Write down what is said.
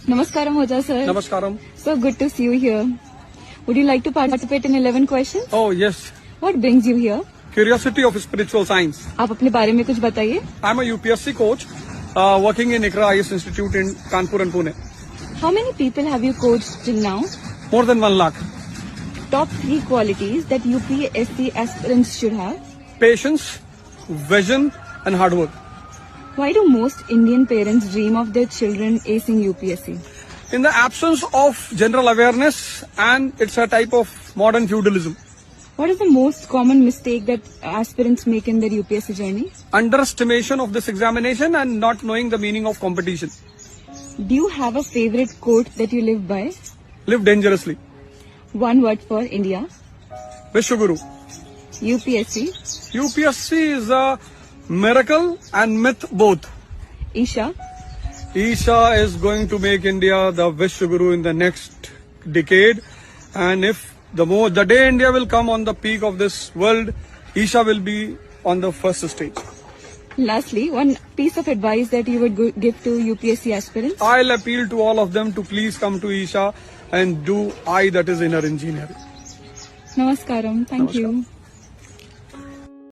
Namaskaram, Ojha sir. Namaskaram. So good to see you here. Would you like to participate in 11 questions? Oh yes. What brings you here? Curiosity of spiritual science. आप अपने बारे में कुछ बताइए. I'm a UPSC coach working in ICRA IS Institute in Kanpur and Pune. How many people have you coached till now? More than 1 lakh. Top 3 qualities that UPSC aspirants should have. Patience, vision and hard work. Why do most Indian parents dream of their children acing UPSC? In the absence of general awareness, and it's a type of modern feudalism. What is the most common mistake that aspirants make in their UPSC journey? Underestimation of this examination and not knowing the meaning of competition. Do you have a favorite quote that you live by? Live dangerously. One word for India. Vishwaguru. UPSC. UPSC is a miracle and myth both. Isha. Isha is going to make India the Vishwaguru in the next decade, and if the day India will come on the peak of this world, Isha will be on the first stage. Lastly, one piece of advice that you would give to UPSC aspirants? I'll appeal to all of them to please come to Isha and do I, that is inner engineering. Namaskaram. Thank you.